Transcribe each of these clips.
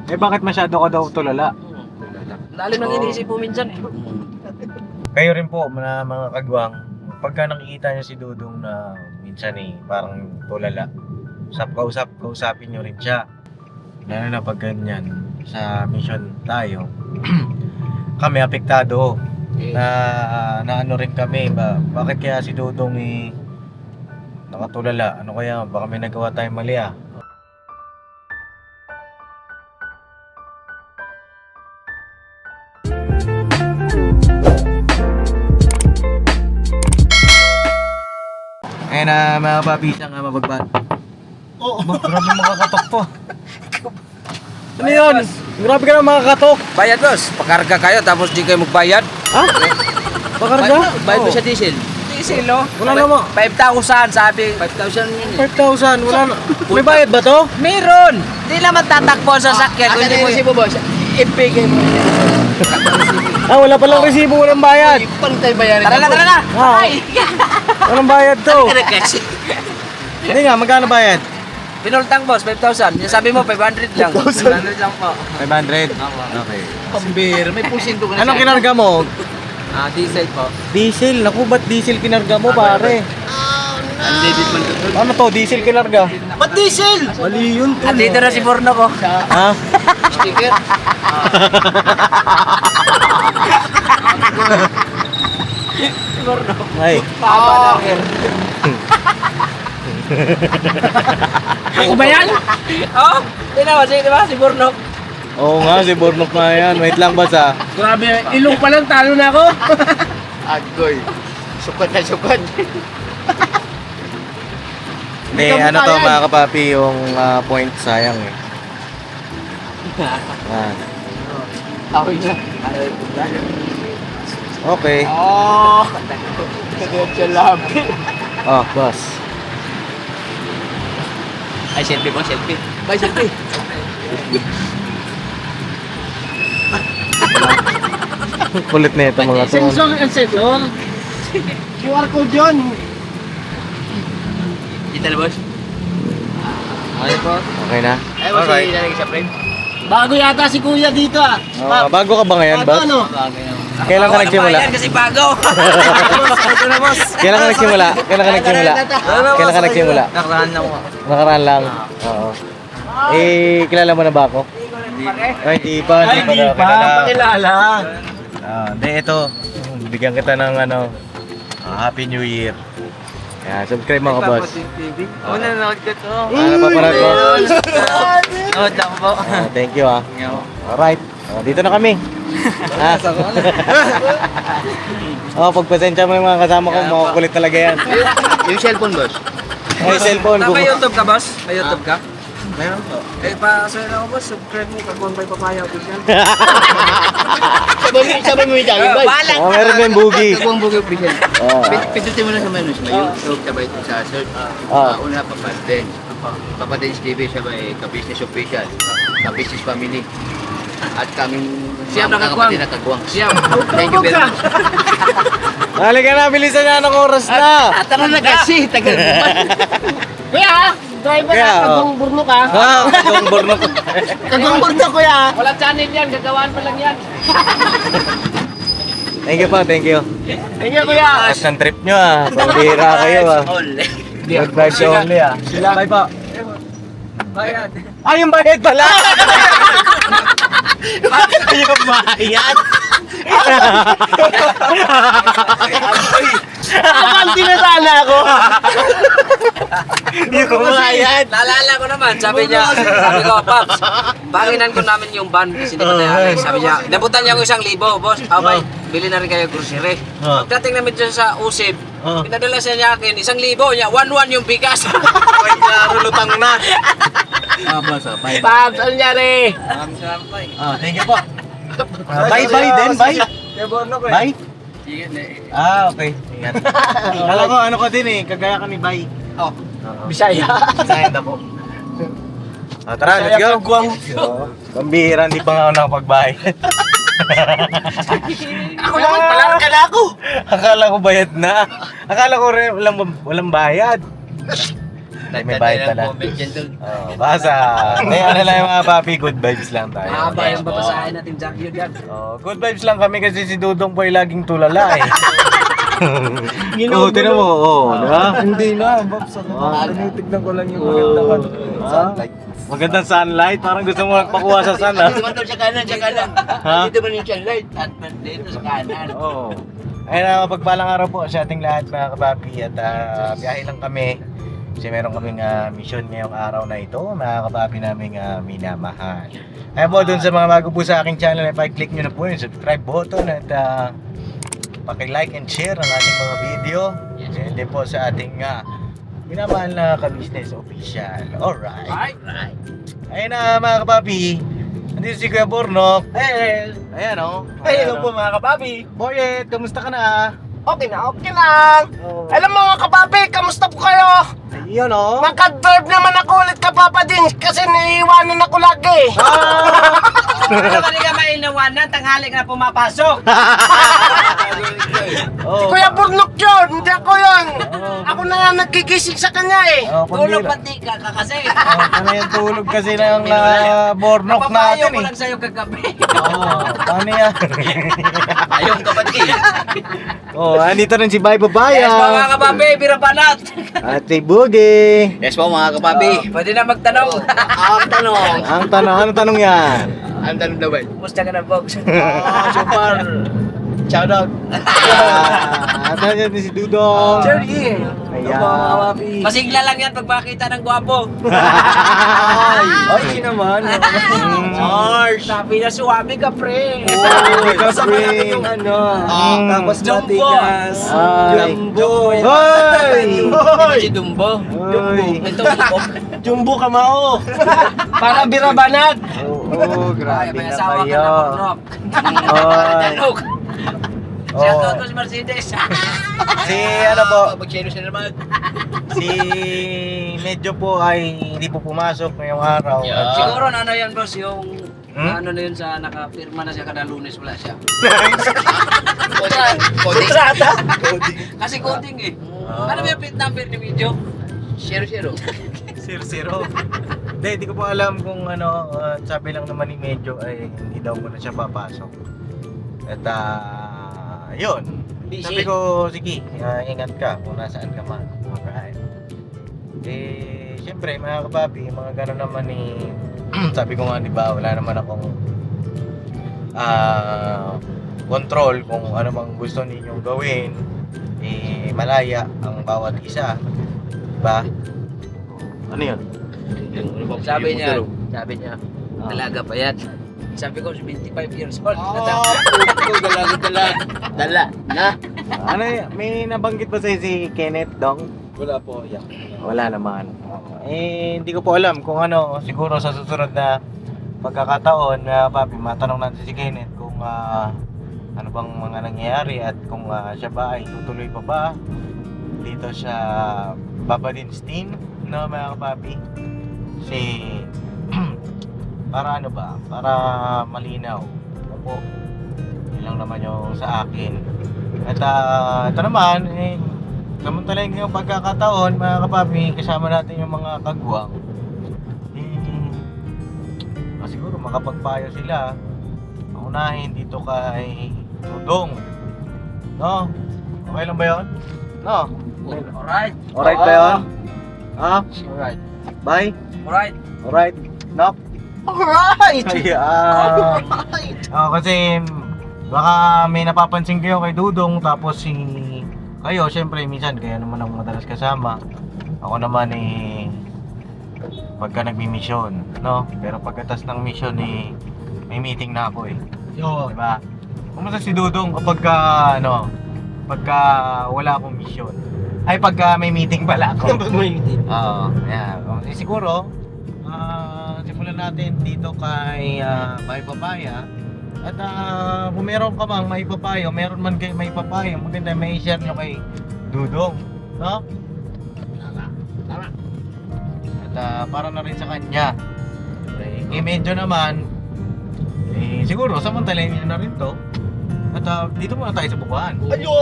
Eh bakit masyado ka daw tulala? Lalim ng iniisip po minsan eh. Kayo rin po, mga kagwang, pagka nakikita niyo si Dudong na minsan parang tulala, kausapin niyo rin siya. Lalo na pag ganyan, sa mission tayo, kami apektado. Na ano rin kami, bakit kaya si Dudong nakatulala? Ano kaya, baka may nagawa tayong mali ah. Ayan na mga papisang mabagbat. Oo. Grabe makakatok to. Ano yun? Grabe ka na makakatok. Bayad boss, pakarga kayo tapos di kayo magbayad. Ha? Pakarga? Bayad mo sa diesel. Diesel no? Wala naman. 5,000 sabi. 5,000 yun eh. 5,000, wala na. May bayad ba to? Meron! Di naman tatakbo sa sakyan. Asan na yung resibo boss? Ipigay mo. Ah, wala palang resibo, walang bayad. Paano tayo bayarin? Tara na! Ah, walang bayad to. Kasi Hindi nga, magkano bayad? pinultang boss, 5,000. Yung sabi mo, 500 lang. 500 lang po. 500? Okay. Pambira, may pusinto ka na. Anong kinarga mo? Diesel po. Diesel. Naku, ba't diesel kinarga mo, pare? Ang David man doon. Ano to, diesel kinarga? Ba't diesel? Mali yun to. Dito na si Borno ko. Ha? Sticker? Ay. Tama na. Ako ba yan? Oh, tinawa siya, di ba? Si Borno. Oo nga, si Bornok na yan. Wait lang, boss ah. Grabe, ilong pa lang, talo na ako. Agoy. Sukat na sukat. Hindi, ano to mga kapapi, yung point sayang eh. Ah. Ako'y na. Okay. Oh, kadiretso lang. Oh, boss. Ay, selfie po, selfie. Bye, selfie. Kulit na ito mga to. Sensor and sensor. QR code yun. Dito na boss. Ay po. Okay na? Ay, wala Okay. siya sa friend. Bago yata si kuya dito ah. Bago ka ba ngayon, Bago boss? ano? Kailan ka nagsimula? Yan kasi bago. Ito na boss. Kailan ka nagsimula? Kailan ka nagsimula? Kailan ka nagsimula? Nakaraan lang mo. Nakaraan lang. Oo. Eh, kilala mo na ba ako? Ay, hindi pa. Hindi pa. Pakilala. Hindi, ito. Bigyan kita ng Happy New Year. Kaya, subscribe mga boss. Oo, nanonood ka to. Napaparad ko. Nanonood lang po. Thank you ah. Alright. Dito na kami. Pagpasensya mo yung mga kasama ko, makukulit talaga yan. Yung cellphone boss. Ay, cellphone ko. May YouTube ka boss? May YouTube ka? Meron po. Eh, pa-share lang ako boss. Subscribe mo. Kagawang by papaya ko yan. Sabay mo yung jogging boy. Meron din boogie. Kagawang bugay official. Oo. Pindutin mo na sa menu sa YouTube, sabay ito sa search. Una pa Papadens. Papadens TV, sabay ka-business official. Ka-business family. At kaming Siyam na kagwang. kapatid na kagwang. Siyam. Thank you very much. Halika na, bilisan na ng oras na. Tara na kasi, tagal mo pa. Kuya, driver Kaya, na, kagwang burno ka. Yung bornok. Kagwang burno kuya. Wala channel yan. Gagawaan pa lang yan. Thank you pa, thank you. Thank you kuya. At ng trip nyo pambira kayo Good vibes only Bye pa. Bayad. Ay, yung bayad pala! Yung bayad! Abang tinatala ako. Yung bayad! Naalala ko naman, sabi ko, Paps, banginan ko namin yung van kasi di ba tayo. Sabi niya, nabutan niya ako 1,000, boss. Okay, bili na rin kayo grocery. Pagdating namin dyan sa Usip, pinadala siya niya akin, 1,000 niya, 1,1 yung bigas. Ay, lutang na! Paps, ano nangyari? Thank you po. Bye din, bye. Bye? Okay. Ingat. Alam ko, ano ka din kagaya ka ni Bye. Bisaya. Sayang na po. Tara, let's go. Pambihira, hindi pa nga ako nakapagbayad. Ako naman pala, kala ako. Akala ko bayad na. Akala ko rin walang bayad. May bayad pala. Comment dyan doon. Oh, basa. Ano lang yung mga papi, good vibes lang tayo. Mahaba yung babasahin natin Jackie yan. Oh, good vibes lang kami kasi si Dudong po ay laging tulala eh. Oo, tinan mo. Oo, di ba? Hindi na, Babs. Tinitignan ko lang yung magandang sunlight. Magandang sunlight. Parang gusto mo magpakuha sa sun, ha? Dito man daw sa kanan, sa kanan. Ha? Dito man yung sunlight. At dito sa kanan. Oo. Ayun, pagpalang araw po sa ating lahat mga kapapi at biyahe lang kami. Kasi meron kaming mission ngayong araw na ito, mga kapapi naming minamahal. Kaya po, dun sa mga bago po sa aking channel, i-click nyo na po yung subscribe button at paki-like and share ang ating mga video. And din po sa ating minamahal na ka-business official. Alright. Ayun na mga kapapi. Nandito si Kuya Bornok. Ayan o. Hello po mga kapapi. Boyet, kamusta ka na? Okay lang. Alam mo mga kapapi, kamusta po kayo? Ayun o. Makadrive naman ako ulit ka Papa din kasi naiiwanan ako lagi. Ano ba ka mainawanan? Tanghali ka na pumapasok. Oh, Kuya Burnok yun, hindi ako yun. Ako na nga nagkigising sa kanya eh. Tulog pati ka kasi. Ano yung tulog kasi ng Bornok Napapayo natin ko eh. lang sa'yo kagabi. Paano yan? Ayong kapatid. Andito rin si Bay Yes, Papaya. mga kababe, bira banat. At si Boogie. Yes po mga kapapi. Pwede na magtanong. Ang tanong. Ang tanong, ano tanong yan? Ang tanong daw ba? Kumusta ka na, Bogs? Super. Shout out. At nandiyan din si Dudong. Jerry. Ayan. Masigla lang yan pag makita ng gwapo. Ay, naman. Sabi na suwabi ka, pre. Kasama natin yung ano. Tapos Jumbo. matigas. Ay. Jumbo. Hoy! Si Dumbo. Hoy! Ito, Dumbo. Jumbo kamao. Para birabanat. Oo, Ay, grabe may na asawa ka kayo. na, Bornok. Hoy. Tanong. Oh. Shout out mo si Mercedes. Si ano po, Pag-share siya naman. si medyo po ay hindi po pumasok ngayong araw. At Siguro na ano yan, boss, yung Hmm? ano na yun sa nakapirma na siya kada Lunes, wala siya. Coding. Kasi coding eh. Ano ba yung plate number ni video? 0-0. 0-0. Hindi ko po alam kung ano, sabi lang naman ni Medyo ay hindi daw muna siya papasok. At yun. Busy. Sabi ko, sige, ingat ka kung nasaan ka man. Alright. Siyempre, mga kapapi, mga gano'n naman sabi ko nga, di ba, wala naman akong control kung ano mang gusto ninyong gawin. Malaya ang bawat isa. Diba? Ano yun? Sabi niya, dalaga pa yan. Sabi ko, 25 years old. Dala. Na. Ano yun? May nabanggit ba sa'yo si Kenneth Dong? Wala po, yeah. Wala naman. Hindi ko po alam kung ano, siguro sa susunod na pagkakataon, papi, matanong natin si Kenneth kung ano bang mga nangyayari at kung siya ba ay tutuloy pa ba dito sa Babadinstein, no mga kapapi? Para ano ba? Para malinaw. Opo. Yun lang naman yung sa akin. At ito naman, samantalahin yung pagkakataon, mga kapapi, kasama natin yung mga kagwang. Siguro makapagpayo sila. Unahin dito kay Dudong. No? Okay lang ba yun? No? Alright. Alright ba yun? Ha? Alright. Bye? Alright. Alright? No? Alright! Kasi baka may napapansin kayo kay Dudong tapos kayo syempre minsan kaya naman ang madalas kasama. Ako naman pagka nagmi-mission, no? Pero pagkatas ng mission may meeting na ako Yo. diba? Kumusta si Dudong pagka wala akong mission? Ay pagka may meeting pala ako. Oo, yeah. Siguro simulan natin dito kay Bay Papaya. At kung meron ka mang may papayo, meron man kayo may papayo, maganda may share nyo kay Dudong, no? Tama. At para na rin sa kanya. Medyo naman, siguro samantalahin nyo na rin to. At dito muna tayo sa bukuhan. Ayun!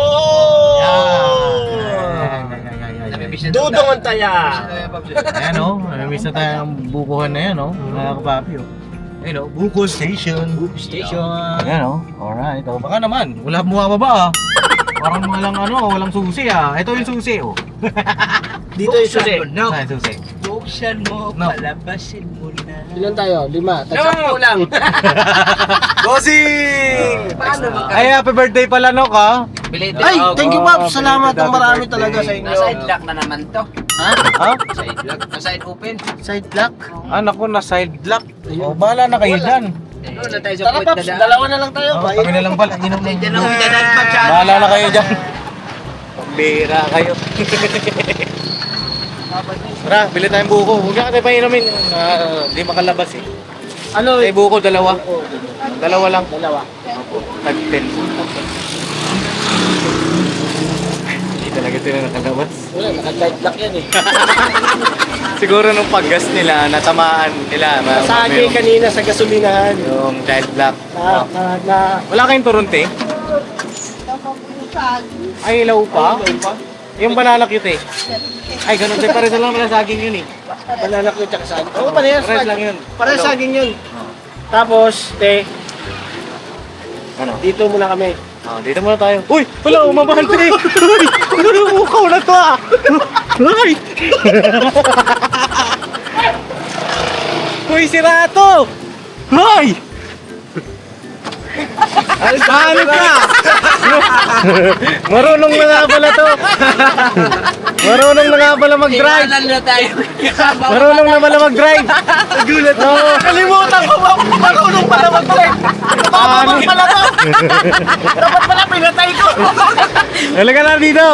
Namimiss na Dudong ang taya. Ayan o, namimiss na tayo ng bukuhan na yan o, mga kapapi o. Ayan o, Buko Station. Buko Station. Ayan o, alright. O, baka naman, wala bumababa ah. Parang walang susi ah. Ito yung susi o. Dito yung susi. No. Saan yung susi? Buksan mo, No. palabasin mo na. Ilan tayo? 5. No! lang. Bossing! Paano magka... Ay, happy birthday pala Nok ha. Belated. Ay, thank you Pops. Oh, Salamat happy ng marami birthday. talaga sa inyo. Nasa lock na naman to. Ha? Ha? Side lock. Side open. Side lock? Ah, naku, na side lock. O, bahala na kayo dyan. Ano na tayo sa Tara point Pops, na dalawa na lang tayo. Oh, kami na lang pala. Inom na Diyan ako pinadagpag siya. Bahala na kayo dyan. Pambira kayo. Tara, bili tayong buko. Huwag na tayo painumin. Hindi makalabas eh. Ano? Ay, buko, dalawa. Dalawa lang. Dalawa. Tag-10. Hindi talaga sila nakalabas. Wala, naka-side lock yan eh. Siguro nung paggas nila, natamaan nila. Nasagi kanina sa gasolinahan. Yung child lock. Na, Wala kayong turunte? Ay, ilaw pa? Yung banana cute eh. Ay, ganun din. Pares lang naman saging yun eh. banana ko tsaka saging. Oo, parehas. Pares lang yun. Parehas saging yun. Tapos, Ano? dito muna kami. Oh, dito muna tayo. Uy! Wala, umamahal pa eh! Ano mukaw na to ah! Ay! Uy, sira to! Ay! Ano ka? Marunong na nga pala to! Marunong na nga pala mag-drive! Iwanan na tayo. Marunong na pala mag-drive! Nagulat ako! Kalimutan ko ba? Marunong pala mag-drive. Mababang pala to. Dapat pala pinatay ko. Talaga na dito!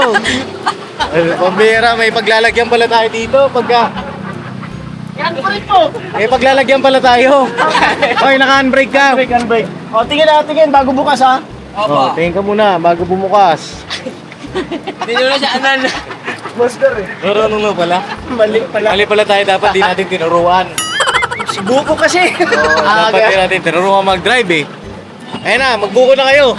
Pambira, may paglalagyan pala tayo dito pagka... Yan pa rin po. May paglalagyan pala tayo! Hoy, naka-handbrake ka! Break. O, tingin na, tingin. Bago bukas ha. Oh, tingin ka muna bago bumukas. Hindi nyo na siya anan. Master eh. Marunong na pala. Mali pala. Mali pala tayo, dapat di natin tinuruan. Si Buko kasi. Dapat di natin tinuruan mag-drive eh. Ayun na, magbuko na kayo.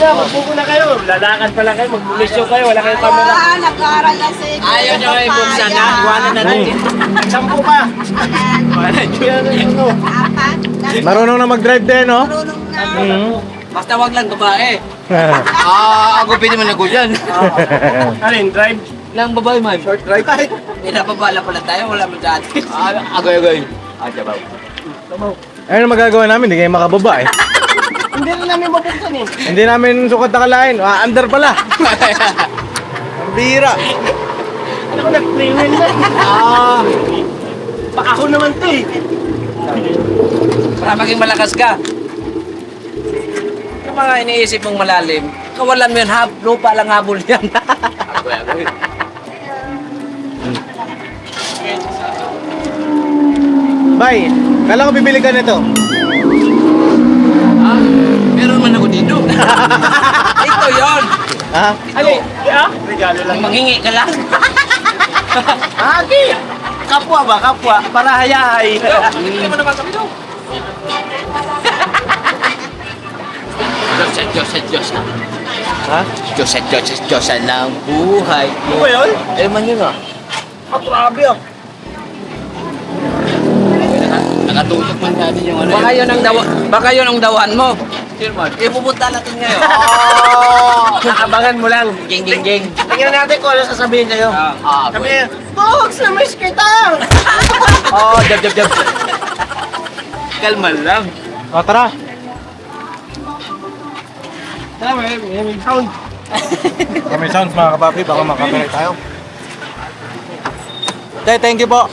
Na, magbuko na kayo. Lalakad pala kayo. Magbulisyo kayo. Wala kayong camera. Nag-aaral na sa Ayaw nyo kayo buksan na. Iwanan na natin. Nagsampu ka. Yan ang ano. Apat. Marunong na mag-drive din, no? Marunong na. Basta wag lang babae. Ako pwede man ako dyan. Alin, drive? Lang babae man. Short drive? Pinapabala pala tayo. Wala mo dati. Agoy. Jabaw. Ayun ang magagawa namin, hindi kayo makababa eh. Hindi rin namin mabuksan eh. Hindi namin sukat na kalain. Under pala. Ang bira. Ano ko nag-freewheel na? Pa ako naman to eh. Para maging malakas ka. Yung mga iniisip mong malalim, kawalan mo yan. Lupa lang habol yan. Agoy. Bye. Kala ko bibili ka nito. Meron man ako dito. Ito yon. Ha? Alin? Regalo lang. Mangingi ka lang. Agi! Kapwa ba? Kapwa? Para hayahay. Hindi mo naman kami daw. Diyos na. Ha? Diyos na ang buhay. Ano ba yun? Eh man yun ah. Grabe ah. Nakatutok man natin yung ano. Baka yun ang dawan mo. Ipupunta natin ngayon. Nakabangan mo lang. Ging, ging, ging. Tingnan natin kung ano sasabihin sa'yo. Sabi niya, Togs, na-miss kita! Jab. Kalma lang. O, tara. Tama, may sound. May sounds mga kapapi, baka makapirate tayo. Thank you po.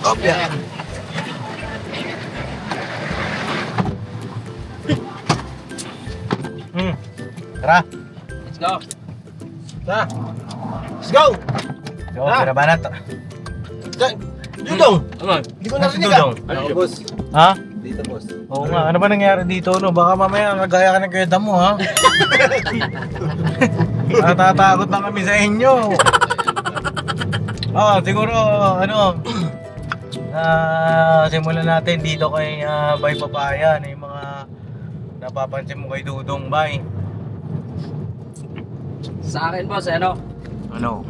Kopya. Tara. Let's go. Tara. Let's go! So, pira ba na to? Dudong! Hindi ko narinig, ah. Boss. Ha? Dito boss. Oo nga, ano ba nangyari dito, no? Baka mamaya nagaya ka ng kuya mo, ha? Natatakot na kami sa inyo. Siguro, simulan natin dito kay Bay Papaya, yung mga napapansin mo kay Dudong, bay? Sa akin boss, ano? Ano?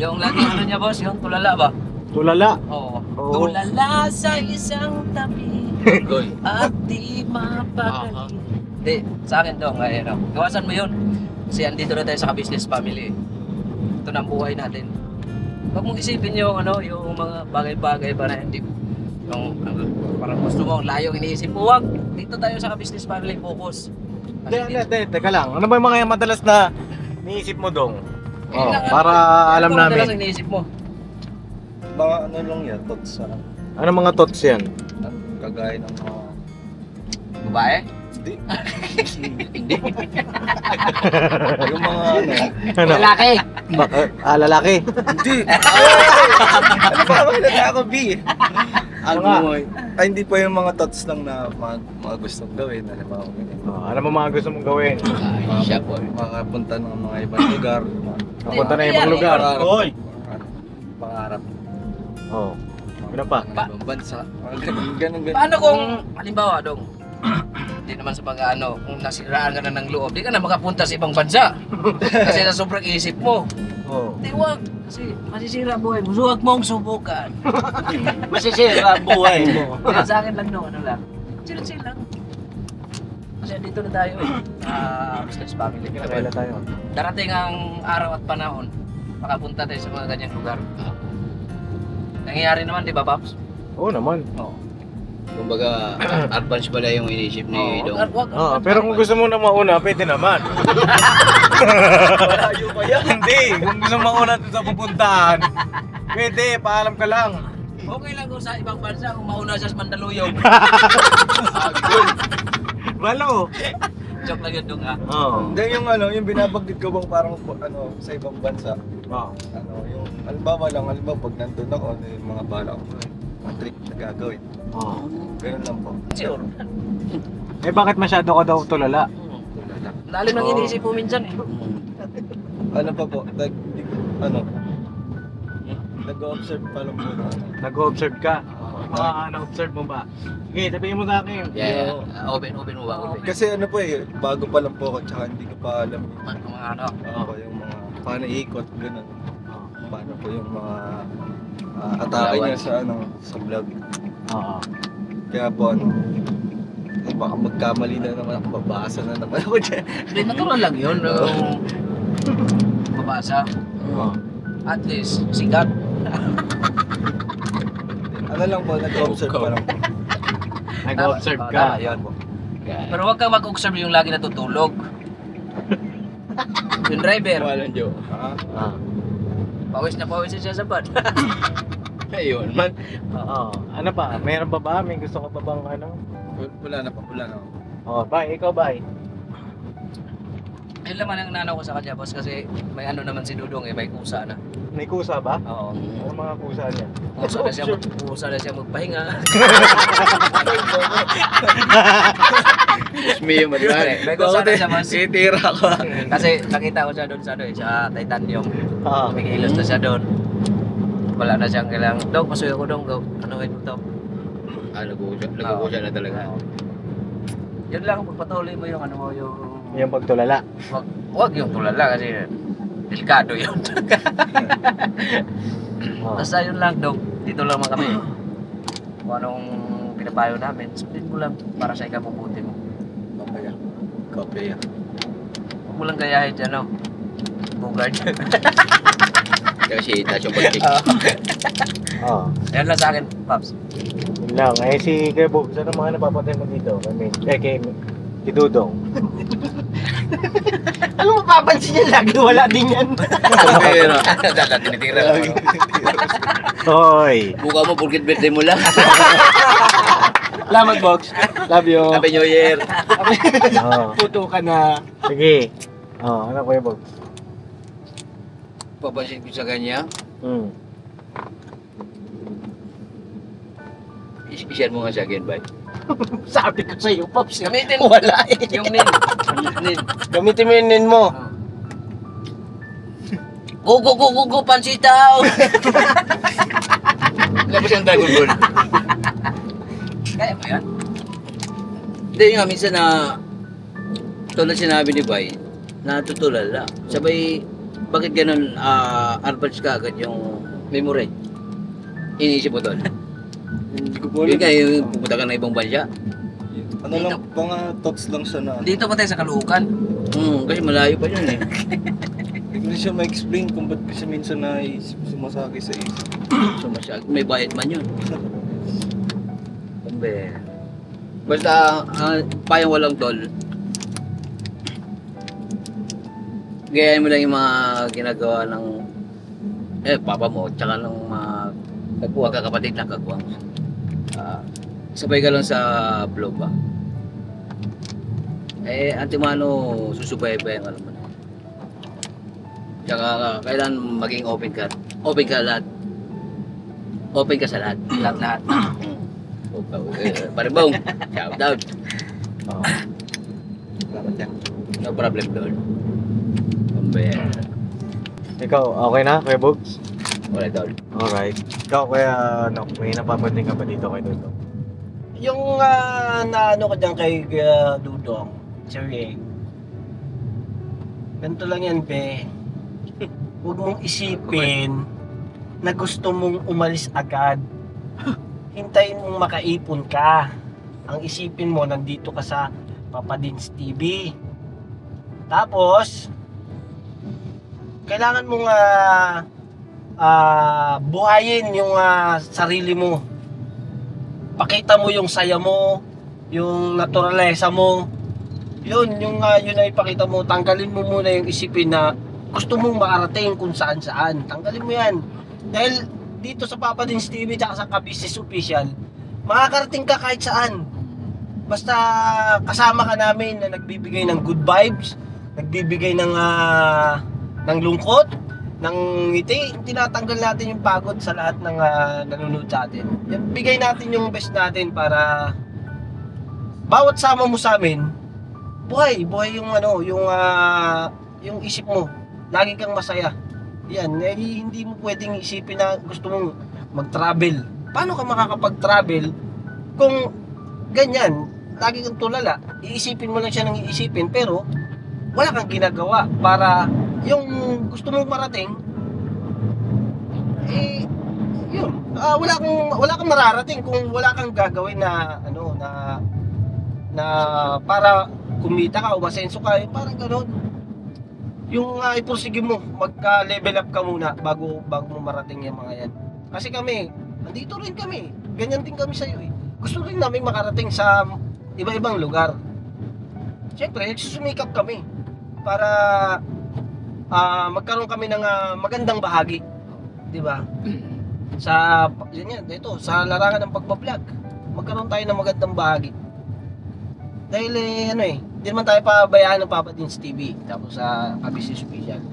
Yung lagi ano niya boss, yung tulala ba? Tulala. Oo. Oo. Tulala sa isang tabi Goy. at di mapakali. Hindi, sa akin daw, kaya ano. Gawasan mo yun. Kasi andito na tayo sa business family. Ito na ang buhay natin. Huwag mong isipin yung ano, yung mga bagay-bagay ba na hindi yung parang gusto mo, layo iniisip mo. Huwag, dito tayo sa business family, focus. Teka lang. Ano ba yung mga madalas na niisip mo, Dong? Yun lang, para alam ano madalas namin. ang iniisip mo? Mga ano lang yan, thoughts sa Ano mga thoughts yan? kagaya ng mga... Babae? Hindi. Hindi. Yung mga ano... Ano? Lalaki! Lalaki. Hindi! Ano ba? Wala na ako, B. Ano nga? Ay, hindi pa yung mga thoughts lang na mga gustong gawin. Ano ba? Ano mo mga gusto mong gawin? Ay, siya po. Makapunta ng mga ibang lugar. Papunta na ibang lugar. Hoy! Pangarap. Oo. Ano pa? Ibang bansa. Ganun. Paano kung, halimbawa, Dong, hindi naman sa pag-ano, kung nasiraan ka na ng loob, di ka na makapunta sa ibang bansa. Kasi sa sobrang isip mo. Oo. Di wag, kasi masisira ang buhay mo. So, huwag mong subukan. Masisira ang buhay mo. Kaya sa akin lang, no, ano lang. Chill lang. Kasi dito na tayo eh. Business family. Kailan tayo? Darating ang araw at panahon, makapunta tayo sa mga ganyang lugar. Nangyayari naman, di ba, Paps? Oo naman. Oo. Kumbaga, advance pala yung inisip ni Dong. Pero kung gusto mo na mauna, pwede naman. Malayo pa yan. Hindi. Kung gusto mo mauna dun sa pupuntahan, pwede. Paalam ka lang. Okay lang kung sa ibang bansa, kung mauna siya sa Mandaluyong. Walo. Joke lang yun, Dong, ha? Oo. Hindi yung ano, yung binabanggit ko bang parang ano sa ibang bansa. Oo. Ano, yung halimbawa pag nandun ako, ano yung mga bala ko, mga trip na gagawin. Oo. Ganun lang po. Sure. Eh bakit masyado ka daw tulala? Lalim ng iniisip mo minsan eh. Ano pa po, nag-observe pa lang po na ano. Nag-observe ka? Na-observe mo ba? Sige, sabihin mo sa akin. Yeah. Open mo ba? Open. Kasi ano po eh, bago pa lang po ako, tsaka hindi ko pa alam Mga ano. yung mga paano ikot, ganun. Oo. Paano po yung mga atake niya sa sa vlog. Oo. Kaya po ano, eh, baka magkamali na naman ako, babasa na naman ako dyan. Hindi, natural lang yun. Yung mabasa. Oo. At least, sigat. Ano lang po, nag-observe pa lang po. Nag-observe Tama, ka. tama, yun. Pero huwag kang mag-observe yung lagi natutulog. Yung driver, Walang joke. Ah. pawis na pawis siya sa bad. Ayun man. Oo. Ano pa? Meron pa ba? May gusto ka pa bang ano? Wala na pa, wala na. Oh, bye. Ikaw, bye. Yun naman ang nanaw ko sa kanya, boss, kasi may ano naman si Dudong eh, may kusa na. May kusa ba? Oo. Ano mga kusa niya? Kusa na siya magpahinga. Me yung madman. May kusa na siya, boss. Itira ko. Kasi nakita ko siya doon sa ano eh, sa Titanium. Oo. Kumikilos na siya doon. Wala na siyang kailangan. Dong, pasuyo ko dong, go. Ano kayo to? Nagkukusya na talaga. Yun lang, pagpatuloy mo yung ano mo, yung... Yung pagtulala. Wag yung tulala kasi delikado yun. Oo. Basta yun lang, Dong. Dito lang man kami. Kung anong pinapayo namin, sundin mo lang para sa ikabubuti mo. Kapaya. Kapaya. Huwag mo lang gayahin dyan, no? Bugard. Kasi itaas yung pag-tick. Oo. Yan lang sa akin, Pops. Yun lang. Eh si Kuya Bob, saan ang mga napapatay mo dito? Kay Dudong. Ano mapapansin niya lagi? Wala din yan. Pero, Tinitira ko. Hoy! buka mo, porkit birthday mo lang. Salamat, Box. Love you. Happy New Year. Oo. Puto ka na. Sige. Oo, ano Kuya Bob? Papansin ko sa kanya, Hmm. i-share mo nga sa akin, bye. Sabi ko sa'yo, Pops. Gamitin Wala eh. yung nin. Nin. Gamitin mo yung nin mo. Go, pansitaw! Labas ang Dragon Ball. Kaya mo yan? Hindi nga, minsan na tulad sinabi ni Bay, natutulala. Sabay, bakit ganun advance ka agad yung memory? Iniisip mo doon. Hindi ko po Yun alam. kaya yung pupunta ka ng ibang bansa. Ano lang, mga thoughts lang siya na. Dito pa tayo sa Caloocan. Kasi malayo pa yun eh. Hindi ko rin siya ma-explain kung ba't kasi minsan sumasakay sa isip. So may bayad man yun. Kumbe. Basta, payang walang tol. Gayahin mo lang yung mga ginagawa ng papa mo, tsaka ng mga kapatid na kagwang. Sabay ka lang sa vlog ba? Antimano, susubaybayan ka naman. Tsaka kailan maging open ka. Open ka lahat. Open ka sa lahat. Lahat. Paribong, shout out. Oo. Salamat yan. No problem doon. Kumbe, Ikaw, okay na, Kuya Bugs? wala doon. Alright. Ikaw, Kuya, may napapansin ka ba dito kay Dudong? Yung naano ko dyan kay Dudong, Sir Yeng. Ganito lang yan, be. Huwag mong isipin na gusto mong umalis agad. Hintayin mong makaipon ka. Ang isipin mo, nandito ka sa Papa Dins TV. Tapos, kailangan mong buhayin yung sarili mo. Pakita mo yung saya mo, yung naturalesa mo. Yun na ipakita mo. Tanggalin mo muna yung isipin na gusto mong makarating kung saan-saan. Tanggalin mo yan. Dahil dito sa Papa Dins TV at sa Ka-Business Official, makakarating ka kahit saan. Basta kasama ka namin na nagbibigay ng good vibes, nagbibigay ng lungkot, ng ngiti. Tinatanggal natin yung pagod sa lahat ng nanonood sa atin. Yan, bigay natin yung best natin para bawat sama mo sa amin, buhay yung yung isip mo. Lagi kang masaya. Yan, hindi mo pwedeng isipin na gusto mong mag-travel. Paano ka makakapag-travel kung ganyan, lagi kang tulala? Iisipin mo lang siya ng iisipin pero wala kang ginagawa para yung gusto mong marating yun. Wala kang mararating kung wala kang gagawin na na para kumita ka o masenso ka, parang gano'n. Yung ipursige mo, magka-level up ka muna bago mo marating yung mga yan. Kasi kami, nandito rin kami. Ganyan din kami sa'yo eh. Gusto rin namin makarating sa iba-ibang lugar. Siyempre, nagsusumikap kami para magkaroon kami ng magandang bahagi. Di ba? Sa larangan ng pagbablog, magkaroon tayo ng magandang bahagi. Dahil hindi naman tayo pabayaan ng Papa Dins TV tapos sa Ka-Business Official.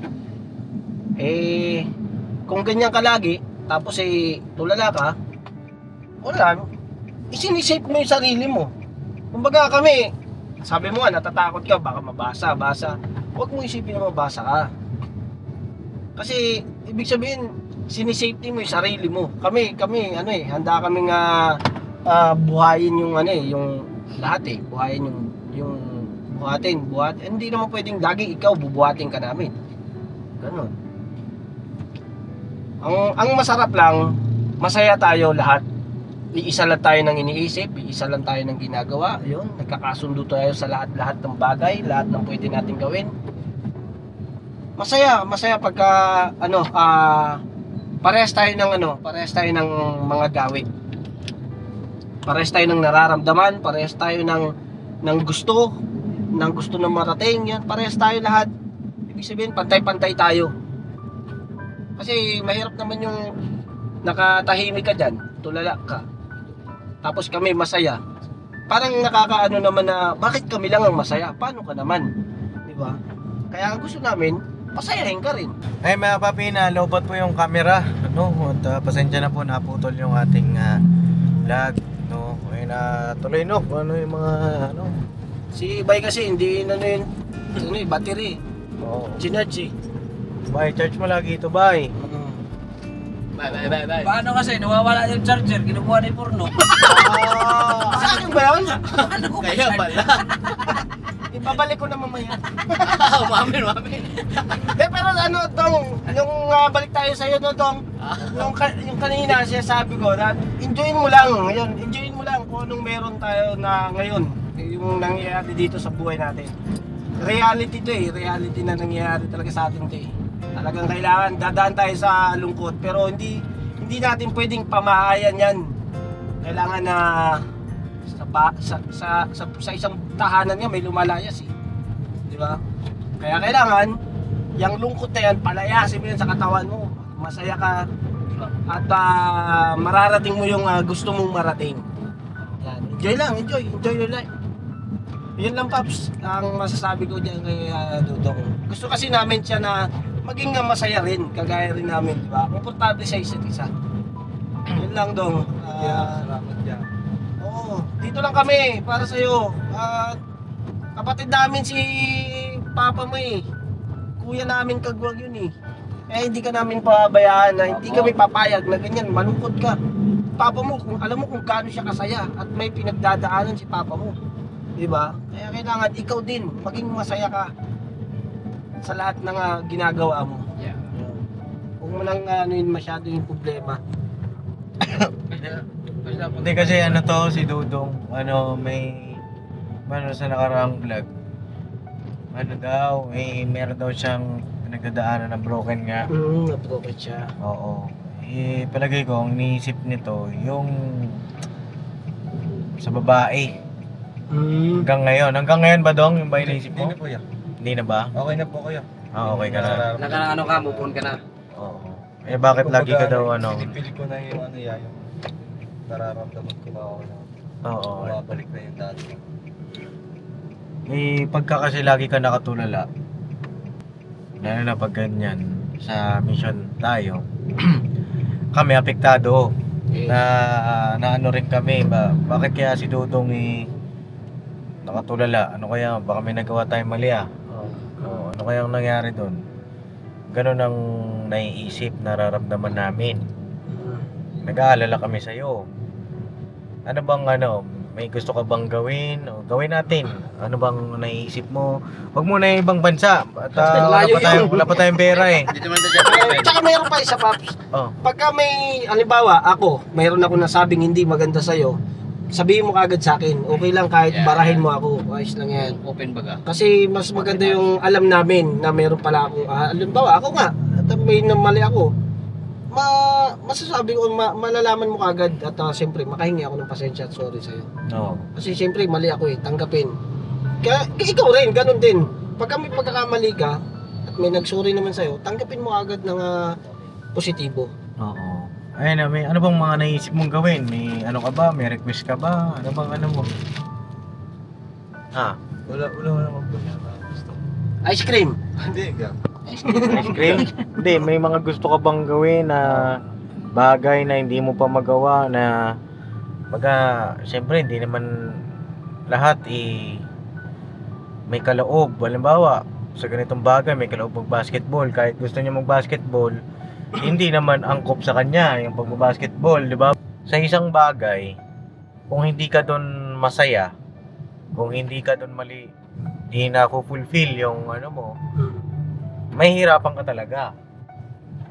Kung ganyan ka lagi, tapos tulala ka, wala, isinishape mo yung sarili mo. Kumbaga kami, sabi mo natatakot ka, baka mabasa. Huwag mo isipin na mabasa ka. Kasi, ibig sabihin, sinisafety mo yung sarili mo. Kami, handa kaming buhayin yung yung lahat buhayin yung buhatin. Hindi naman pwedeng lagi ikaw bubuhatin ka namin. Ganun. Ang masarap lang, masaya tayo lahat. Iisa lang tayo ng iniisip, iisa lang tayo ng ginagawa. Yun, nagkakasundo tayo sa lahat ng bagay, lahat ng pwede natin gawin. Masaya pagka parehas tayo ng mga gawin. Parehas tayo ng nararamdaman, parehas tayo ng gusto na marating. Yan, parehas tayo lahat. Ibig sabihin, pantay-pantay tayo. Kasi mahirap naman yung nakatahimik ka dyan, tulala ka. Tapos kami masaya. Parang nakakaano naman na, bakit kami lang ang masaya? Paano ka naman? Di ba? Kaya ang gusto namin, pasayahin ka rin. Ay mga papi, nalobot po yung camera. At pasensya na po, naputol yung ating vlog. Ay tuloy ano yung mga Si Bay kasi hindi battery. Oo. Ginarge. Bye, charge mo lagi ito, bye. Bye. Paano kasi, nawawala yung charger, kinukuha na yung porno. Sa akin ba yun? Paano ko Kaya pala. ibabalik ko na mamaya. Umamin. Pero ano, Dong, yung balik tayo sa'yo, no, Dong, yung kanina, siya sabi ko, na enjoyin mo lang, ngayon, enjoyin mo lang kung anong meron tayo na ngayon, yung nangyayari dito sa buhay natin. Reality to eh, reality na nangyayari talaga sa atin to eh. Talagang kailangan, dadaan tayo sa lungkot, pero hindi natin pwedeng pamahayan yan. Kailangan na sa isang tahanan niya may lumalayas eh. Di ba? Kaya kailangan yung lungkot na yan, palayasin mo yan sa katawan mo. Masaya ka at mararating mo yung gusto mong marating. Yan. Enjoy lang, enjoy your life. Yun lang, Paps, ang masasabi ko dyan kay Dudong. Gusto kasi namin siya na maging masaya rin, kagaya rin namin, di ba? Komportable sa isa't isa. Yun lang, Dong. Salamat dyan. Oo, dito lang kami para sa'yo. Kapatid namin si Papa mo eh. Kuya namin kagwag yun eh. Hindi ka namin pabayaan na hindi kami papayag na ganyan, malungkot ka. Papa mo, alam mo kung gaano siya kasaya at may pinagdadaanan si Papa mo. Diba? Kaya kailangan ikaw din, maging masaya ka sa lahat ng ginagawa mo. Yeah. Huwag mo lang anuin masyado yung problema. Hindi kasi ano to, si Dudong, may sa nakaraang vlog, daw, meron daw siyang pinagdadaanan ng broken nga. Naproket siya. Oo. Palagay ko, ang iniisip nito, yung sa babae. Hanggang ngayon ba, Dong, yung ba iniisip mo? Hindi na po yan. Hindi na ba? Okay na po kayo. Okay ka na. Ano ka, move on ka na. Oo. Bakit lagi ka daw Pinipilit ko na yung yung nararamdaman ko na ako na Oo. bumabalik na yung dati. Pagka kasi lagi ka nakatulala, lalo na pag ganyan, sa mission tayo, kami apektado. Na ano rin kami, bakit kaya si Dudong nakatulala? Ano kaya, baka may nagawa tayong mali Oo, ano kaya ang nangyari doon? Ganun ang naiisip, nararamdaman namin. Nag-aalala kami sa'yo. Ano bang may gusto ka bang gawin? O, gawin natin. Ano bang naiisip mo? Huwag mo na yung ibang bansa. At wala pa tayong pera eh. Dito man ito siya. Tsaka mayroon pa isa, Paps. Oh. Pagka may, halimbawa, mayroon ako nasabing hindi maganda sa'yo, sabihin mo kagad sa akin, okay lang kahit barahin mo ako, ayos lang yan. Open baga. Kasi mas maganda yung alam namin na mayroon pala akong, halimbawa, ako nga, at may mali ako, masasabi ko, malalaman mo kagad at siyempre, makahingi ako ng pasensya at sorry sa'yo. No. Kasi siyempre, mali ako tanggapin. Kaya ikaw rin, ganun din. Pagka may pagkakamali ka, at may nagsorry naman sa'yo, tanggapin mo agad ng positibo. Oo. Ayun na, may ano bang mga naisip mong gawin? May ano ka ba? May request ka ba? Ano bang mo? Wala naman po yan. Gusto. Ice cream. Hindi, Ice cream? Hindi, may mga gusto ka bang gawin na bagay na hindi mo pa magawa na siyempre hindi naman lahat may kaloob. Halimbawa, sa ganitong bagay may kaloob mag-basketball. Kahit gusto niya mag-basketball, hindi naman angkop sa kanya yung pag-basketball, di ba? Sa isang bagay, kung hindi ka doon masaya, kung hindi ka doon hindi na fulfill yung mo, mahihirapan ka talaga.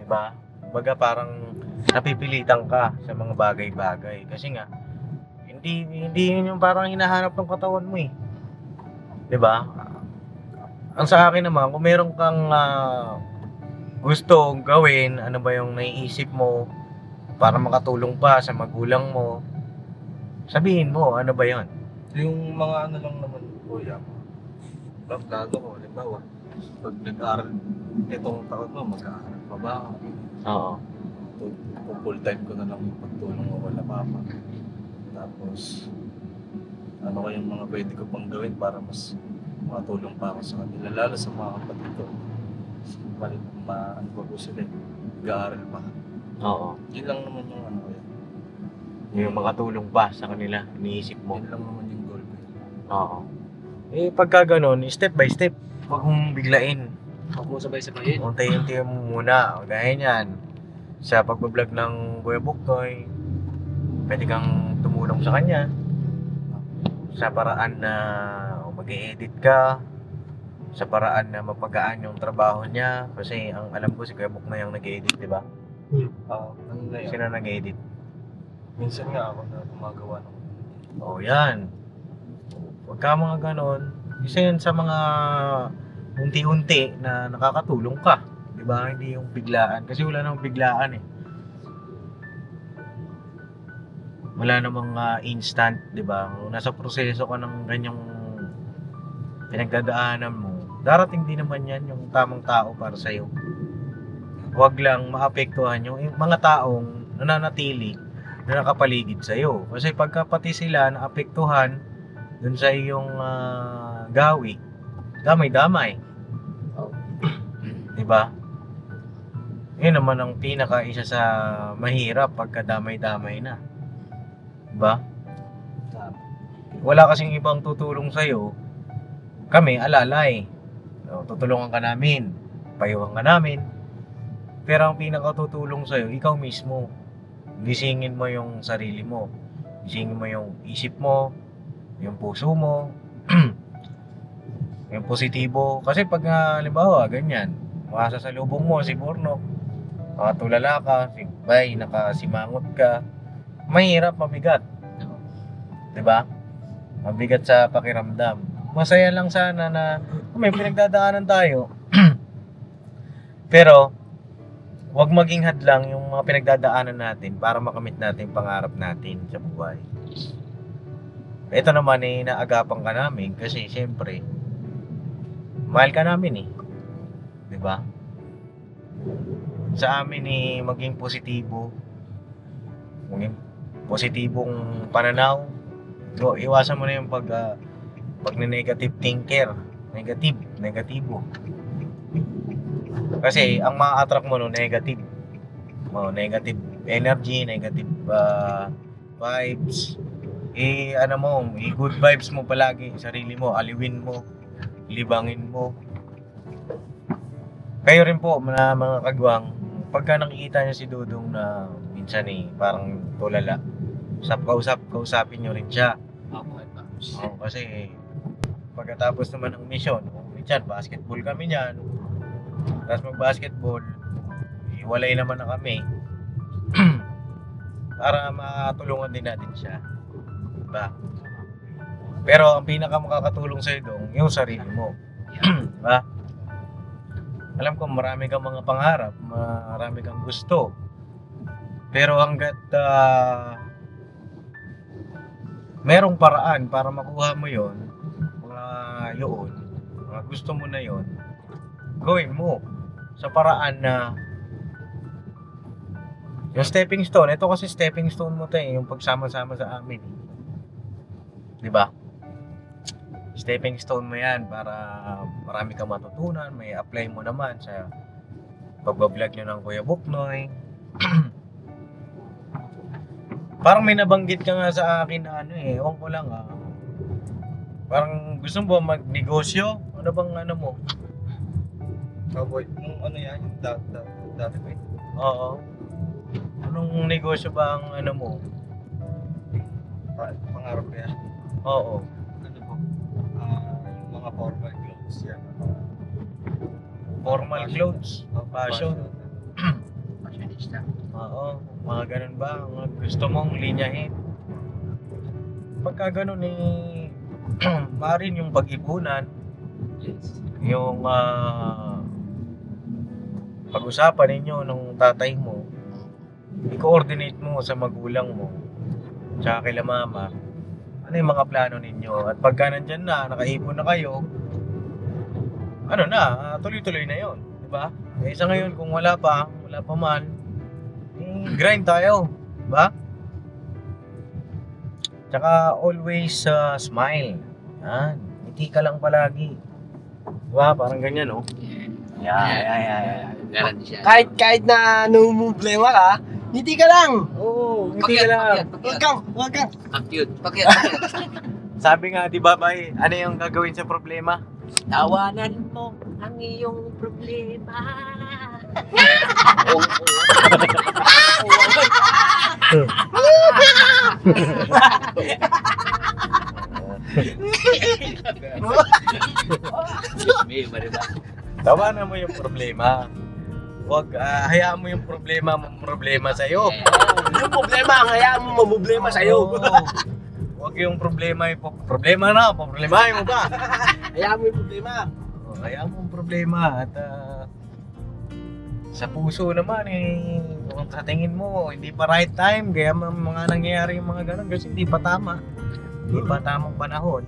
Di ba? Kumbaga parang napipilitan ka sa mga bagay-bagay. Kasi nga, hindi yun yung parang hinahanap ng katawan mo eh. Di ba? Ang sa akin naman, kung meron kang gusto gawin, ano ba yung naiisip mo para makatulong pa sa magulang mo, sabihin mo, ano ba yon? Yung mga lang naman po yan. Plano ko, halimbawa, pag nag-aaral itong taon mo, mag-aaral pa ba ako? Oo. Full time ko na lang yung pagtulong mo wala papa. Tapos, ano kayong mga pwede ko pang gawin para mas makatulong pa ako sa kanila, lalo sa mga kapatid ko. Ano ba po sila, nag-aaral pa. Oo. Yun lang naman yung yan. Yung makatulong pa sa kanila, iniisip mo. Yun lang naman yung goal ko. Oo. Pagka ganun, step by step, huwag mong biglain. Huwag mo sabay-sabayin. Unti-unti mo muna. Gaya niyan, sa pagbablog ng Kuya Buktoy, pwede kang tumulong sa kanya sa paraan na mag-edit ka sa paraan na mapagaan yung trabaho niya. Kasi ang alam ko si Kuya Bok na yung nag-edit, di ba? Ano na yun? Sino nag-edit? Minsan nga ako na gumagawa ng Oh, yan. Huwag ka mga ganon. Isa yan sa mga unti-unti na nakakatulong ka. Di ba? Hindi yung biglaan. Kasi wala namang biglaan eh. Wala namang instant, di ba? Kung nasa proseso ka ng ganyang pinagdadaanan mo, darating din naman yan yung tamang tao para sa'yo. Huwag lang maapektuhan yung mga taong nananatili na nakapaligid sa'yo. Kasi pagka pati sila naapektuhan dun sa iyong gawi, damay-damay. Diba? Yun naman ang isa sa mahirap pagka damay-damay na. Diba? Wala kasing ibang tutulong sa'yo. Kami, alalay. So, tutulungan ka namin. Payuhan ka namin. Pero ang pinakatutulong sa'yo, ikaw mismo. Gisingin mo yung sarili mo. Gisingin mo yung isip mo, yung puso mo, yung positibo. Kasi pag halimbawa, ganyan, makasasalubong mo si Bornok, makatulala ka, si Bay, nakasimangot ka, mahirap, mabigat. Diba? Mabigat sa pakiramdam. Masaya lang sana na may pinagdadaanan tayo. Pero, huwag maging hadlang yung mga pinagdadaanan natin para makamit natin yung pangarap natin sa buhay. Ito naman eh, naagapan ka namin kasi siyempre, mahal ka namin eh. Diba? Sa amin eh, maging positibo. Maging positibong pananaw. So, iwasan mo na yung pag negative thinker. Negatibo. Kasi ang ma-attract mo no, negative. Negative energy, negative vibes. Good vibes mo palagi, sarili mo, aliwin mo, libangin mo. Kayo rin po, mga kagwang, pagka nakikita niyo si Dudong na minsan eh, parang tulala, kausapin niyo rin siya. Kasi pagkatapos naman ng mission, minsan basketball kami niyan. Tapos mag-basketball, iwalay naman na kami. Para matulungan din natin siya. Diba? Pero ang pinaka makakatulong sa'yo doon, yung sarili mo. Diba? Alam ko marami kang mga pangarap, marami kang gusto. Pero hanggat merong paraan para makuha mo yon, mga gusto mo na yon, gawin mo sa paraan na yung stepping stone. Ito kasi stepping stone mo to eh, yung pagsama-sama sa amin eh. Diba? Stepping stone mo yan para marami kang matutunan. May apply mo naman sa pagbablog nyo ng Kuya Buknoy. Parang may nabanggit ka nga sa akin na ewan ko lang parang gusto mo ba magnegosyo? Ano bang mo? Cowboy, nung yan, yung dati ko eh. Oo. Anong negosyo ba ang mo? Pangarap ko yan. Oo. Ano po? Yung mga formal clothes yan. Formal clothes, fashion. Fashionista. Oo, mga ganun ba? Mga gusto mong linyahin. Pagka ganun eh, maaring yung pag-ipunan, Yes. yung pag-usapan ninyo ng tatay mo, i-coordinate mo sa magulang mo, tsaka kila mama, ano yung mga plano ninyo. At pagka nandyan na, nakaipon na kayo, tuloy-tuloy na yon, di ba? Eh, sa ngayon, kung wala pa man, grind tayo, di ba? Tsaka always smile. Yan, ngiti ka lang palagi. Di ba? Parang ganyan, no? Yeah. Garanti siya. Kahit na problema ka, ngiti ka lang. Oo, ngiti ka lang. Huwag kang. Pakyut. Sabi nga, di ba, Bay, ano yung gagawin sa problema? Tawanan mo ang iyong problema. Eh, ba diba? Tawanan mo yung problema. Huwag, hayaan mo yung problema sa'yo. Yung problema, ang hayaan mo mamblema sa'yo. Huwag yung problema na, problemahin mo ba? Hayaan mo yung problema. Hayaan mo yung problema at sa puso naman kung sa tingin mo hindi pa right time kaya mga nangyayari yung mga ganun kasi hindi pa tama. Hindi pa tamang panahon.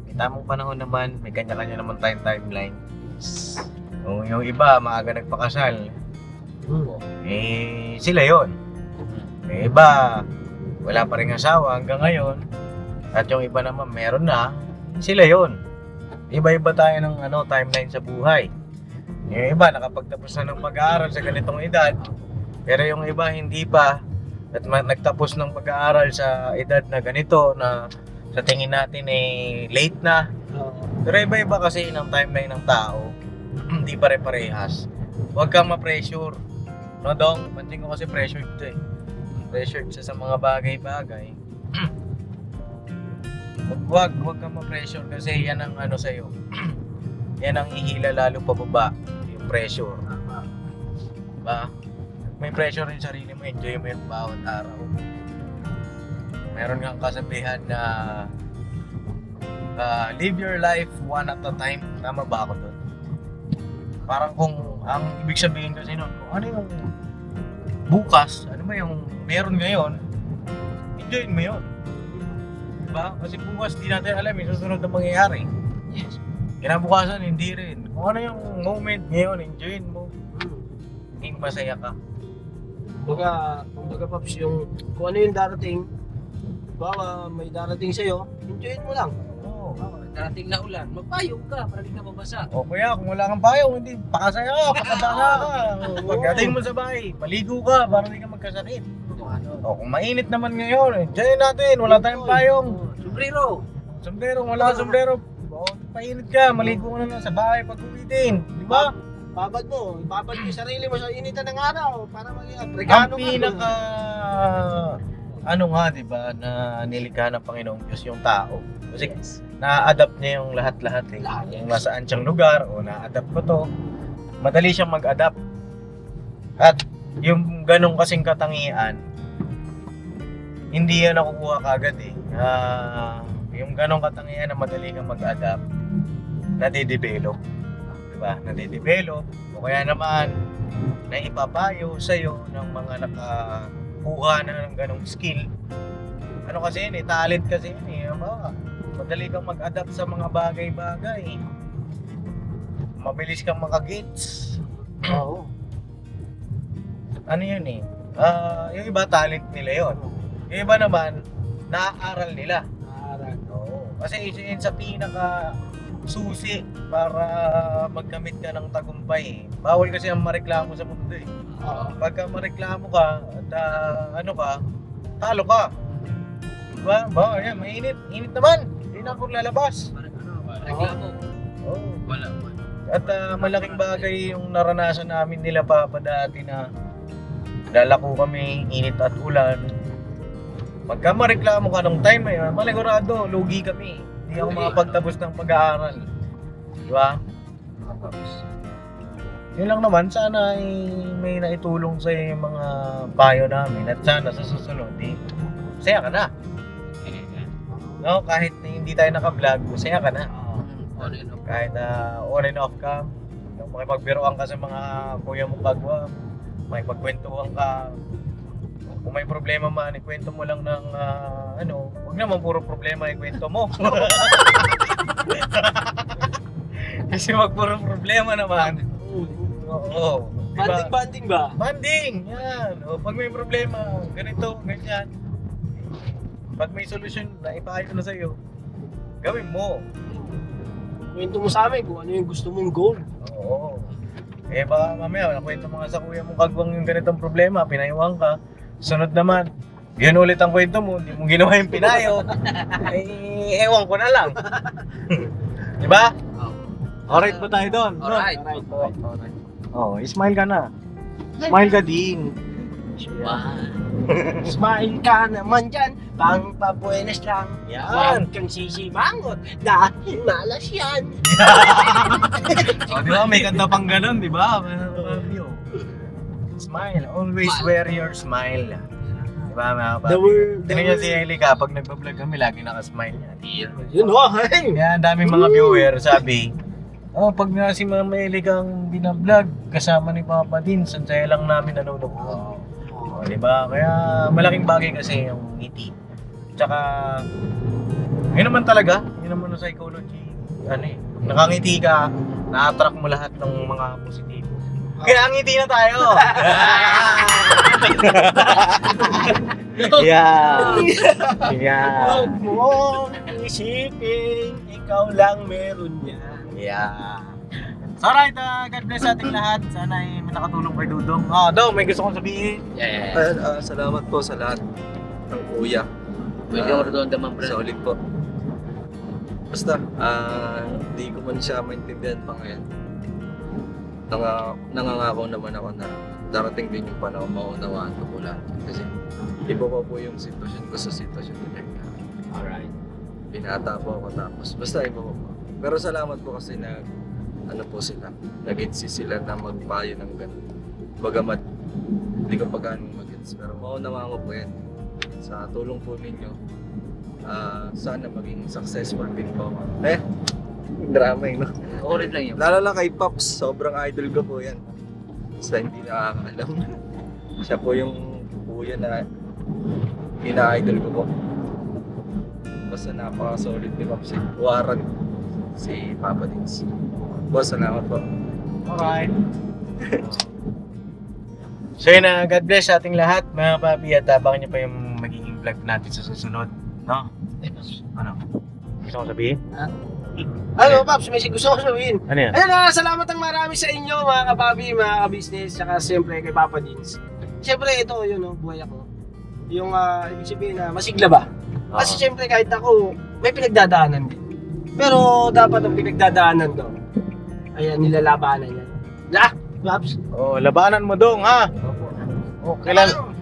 May tamang panahon naman, may kanya-kanya naman timeline. Kung yung iba maaga nagpakasal, sila yon. Yung iba wala pa rin asawa hanggang ngayon. At yung iba naman meron na, sila yon. Iba-iba tayo ng timeline sa buhay. Yung iba nakapagtapos na ng pag-aaral sa ganitong edad, pero yung iba hindi pa at nagtapos ng pag-aaral sa edad na ganito na sa tingin natin late na. Pero iba-iba kasi ng timeline ng tao. Hindi pare-parehas. Huwag kang ma-pressure. No, Dong? Pansin ko kasi pressured to Pressured siya sa mga bagay-bagay. Huwag kang ma-pressure kasi yan ang sa'yo. Yan ang ihila lalo pababa. Yung pressure. Diba? May pressure rin sa sarili mo. Enjoy mo yung bawat araw. Meron kang kasabihan na live your life one at a time. Tama ba ako doon? Parang kung ang ibig sabihin kasi nun, kung ano yung bukas, ano ba yung meron ngayon, enjoy mo yun. Diba? Kasi bukas di natin alam yung susunod na mangyayari. Yes. Kinabukasan hindi rin. Kung ano yung moment ngayon, enjoyin mo. Maging masaya ka. Kumbaga Paps, kung ano yung darating, bawa may darating sa'yo, enjoyin mo lang. Oo. Darating na ulan, magpayong ka para di ka mabasa. O kaya kung wala kang payong, hindi, pakasaya ka, pakabasa ka. Pagdating mo sa bahay, paligo ka para hindi ka magkasakit. O kung mainit naman ngayon, enjoyin natin, wala tayong payong. Sombrero! Sombrero, wala kang sombrero. O, painit ka, maligo ka na lang sa bahay pag uwitin. Di ba? Babad mo yung sarili mo sa initan ng araw para maging Ang Amerikano ka. pinaka, di ba, na nilikha ng Panginoong Diyos yung tao. Kasi na-adapt niya yung lahat-lahat Yung nasaan siyang lugar, o na-adapt ko to, madali siyang mag-adapt. At yung ganong kasing katangian, hindi yan nakukuha kagad yung ganong katangian na madali kang mag-adapt, nade-develop. Diba? Nade-develop. O kaya naman, naipapayo sa'yo ng mga nakakuha na ng ganong skill. Ano kasi yun talent kasi yun madali kang mag-adapt sa mga bagay-bagay. Mabilis kang makagets. Oo. Ano yun yung iba talent nila yun. Yung iba naman, naaaral nila. Oo. Kasi isa yun sa pinaka susi para magkamit ka ng tagumpay. Bawal kasi ang mareklamo sa mundo Pagka mareklamo ka at talo ka. Diba? Yan, mainit. Init naman. Hindi na ako lalabas. Reklamo. Oo. Wala. At malaking bagay yung naranasan namin nila Papa dati na lalako kami, init at ulan. Pagka mareklamo ka nung time na yun, maligurado, lugi kami. Hindi ako makapagtapos ng pag-aaral. Diba? Yun lang naman, sana may naitulong sa yung mga payo namin at sana sa susunod, masaya ka na. No, kahit hindi tayo naka-vlog, masaya ka na. Kahit on and off ka, makipagbiroan ka sa mga kuya mong kagwa, makipagkwentuhan ka. Kung may problema man, ikwento mo lang ng huwag naman puro problema ikwento mo. Kasi wag puro problema naman. Oo. Diba? Banding ba? Banding! Yan! O, pag may problema, ganito, ganyan. Pag may solusyon na ipahay ko na sa'yo, gawin mo. Kwento mo sa amin kung ano yung gusto mong goal. Oo. Baka mamaya, nakwento mga sa kuya mong kagwang yung ganitong problema, pinayuhan ka. Sunod naman, yun ulit ang kwento mo, hindi mo ginawa yung pinayo. Ewan ko na lang. Diba? Alright ba tayo doon? Alright. Oh, smile ka na. Smile ka din. Smile ka naman dyan, pang pabuenas lang. Yan. Huwag kang sisimangot dahil malas yan. O, di ba? May kanta pang ganun, di ba? Smile. Always wear your smile. Di ba, mga The papi? word, Tingnan nyo si Elika, pag nagpa-vlog kami, lagi nakasmile yan. Yun ho, hey! Kaya ang daming mga viewer, sabi, pag nga si Mama Elika ang binablog, kasama ni Papa din, sansaya lang namin nanonood. Di ba? Kaya malaking bagay kasi yung ngiti. Tsaka, yun naman talaga, yun naman ang psychology. Ano eh, nakangiti ka, na-attract mo lahat ng mga positibo. Kaya ngiti na tayo! Yeah! Yeah! Huwag mong isipin, ikaw lang meron yan. Yeah! So alright, God bless sa ating lahat. Sana ay may nakatulong kay Dudong. Daw, may gusto kong sabihin. Yeah. Ayun, salamat po sa lahat ng kuya. Pwede ako doon naman, bro. Solid po. Basta, hindi ko man siya maintindihan pa ngayon. Nangangako naman ako na darating din yung panahon maunawaan ko po lahat. Kasi iba pa po yung sitwasyon ko sa sitwasyon nila. Alright. Binata po ako tapos. Basta iba pa po. Pero salamat po kasi na ano po sila. Nag-insist sila na magpayo ng ganun. Bagamat hindi ko pa ganun mag-ins. Pero maunawaan ko po yan. Sa tulong po ninyo, sana maging successful din po ako. Drama no? Orin lang yun. Lalo lang kay Pops, sobrang idol ko po yan. Basta hindi nakakaalam. Siya po yung kuya na ina-idol ko po. Basta napaka-solid ni Pops. Warag si Papa Dins. Boss, salamat po. Alright. So yun na, God bless sa ating lahat mga papi at abangan niyo pa yung magiging vlog natin sa susunod. No? Ano? Gusto kong sabihin? Ano, Paps, may gusto ko sabihin. Ano yan? Ayun salamat ng marami sa inyo mga kapabi, mga ka-business, saka siyempre kay Papa Dins. Siyempre ito, yun buhay ako. Yung ibig sabihin na masigla ba? Kasi siyempre kahit ako, may pinagdadaanan din. Pero dapat ang pinagdadaanan ko, ayan, nilalabanan yan. Paps? Labanan mo dong ha?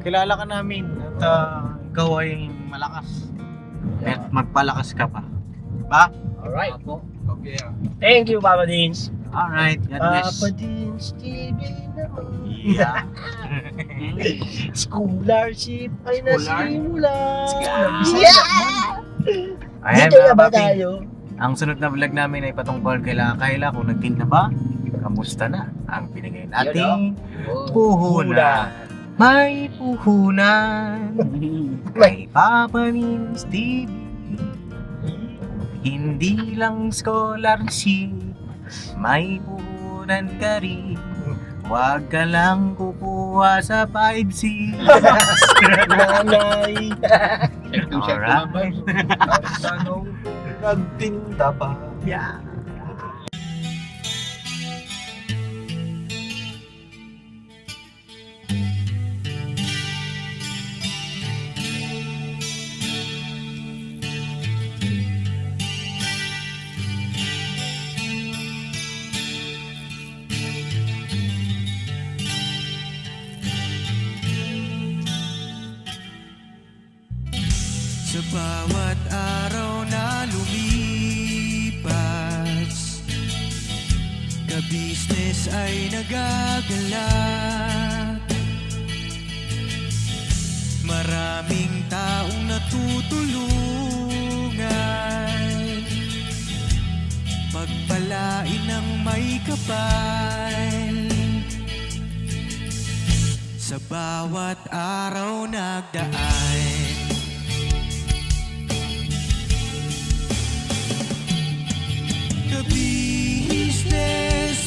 Kilala ka namin at ikaw ay malakas. At magpalakas ka pa. Ba? Alright. Okay, Thank you, Papa Dins. Alright, God bless. Papa Dins TV naman. Yeah. Scholarship ay nasimula. Yeah! Ayan Dito na mga ba papi. tayo? Ang sunod na vlog namin ay patungkol kay Kayla kung nagtinda ba? Kamusta na ang binigay nating puhunan? May puhunan kay Papa Dins TV. Hindi lang scholarship, may puhunan ka rin. Huwag ka lang kukuha sa 5C. Nanay. Alright. Tanong nagtinda pa. Yeah. Sa bawat araw na lumipas, ka-business ay nagagalak. Maraming taong natutulungan, pagpalain ng may kapal. Sa bawat araw nagdaan, ka-business,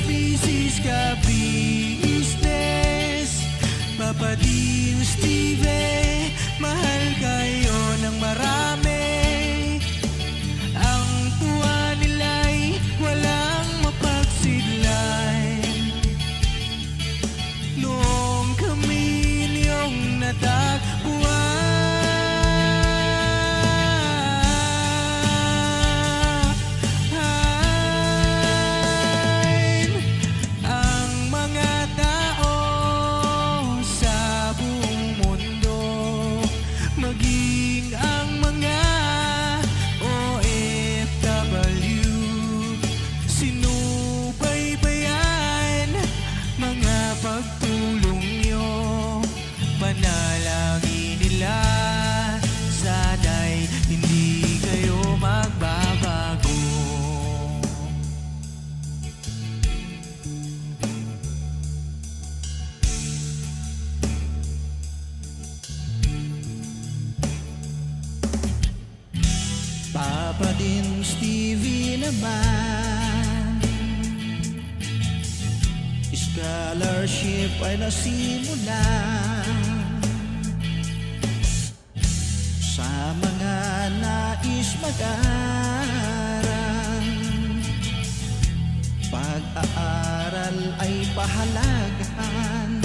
business ka-business, Papa Dins TV, mahal kayo ng marami. Ang tuwa nila'y walang mapagsidlay. Noong kami niyong natagpuan, naman. Scholarship ay nasimula sa mga nais mag-aral. Pag-aaral ay pahalagahan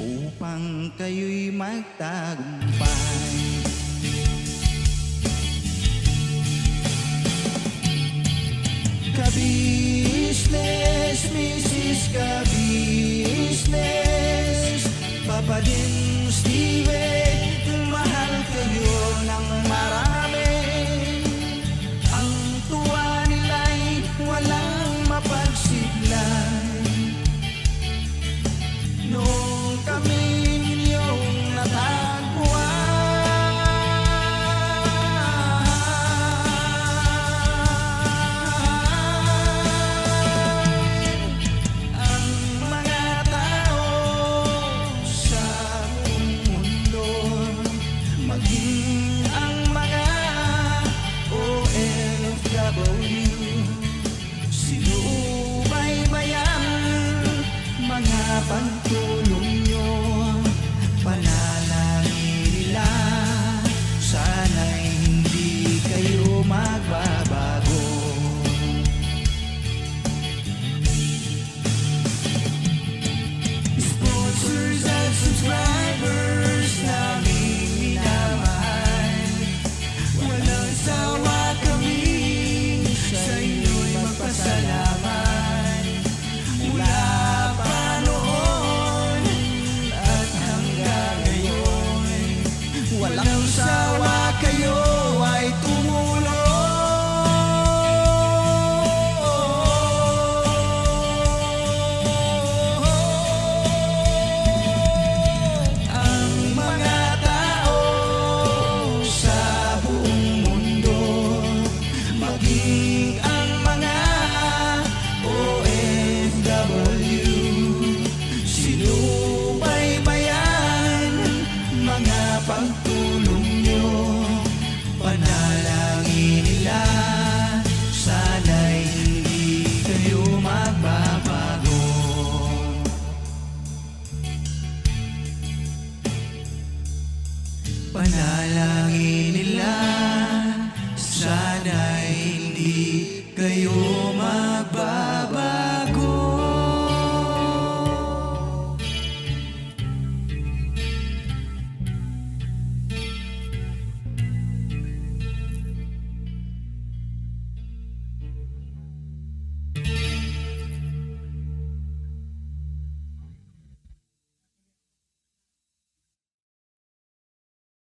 upang kayo'y magtagumpay. Ka-business, Mrs. Ka-business, Papa din Steve, mahal kayo ng marami. Ang tuwa nila'y walang mapagsiglay. Nung kami ninyong natagpuan, ang mga tao sa buong mundo, maging ang mga OFW, sinubaybayan mga pagtulong nyo. Panalangin nila, sana'y hindi kayo magbabago. Sponsors at subscribers naming minamahal, walang sawa kami sa inyo'y magpasalamat. Mula pa noon at hanggang ngayon, walang sawa kayo ay tumulong. Ang mga tao sa buong mundo, maging ang mga OFW, sinubaybayan mga pagtulong nyo. Panalangin nila, sana'y hindi kayo magbabago. Panalangin nila, sana'y hindi kayo magbabago.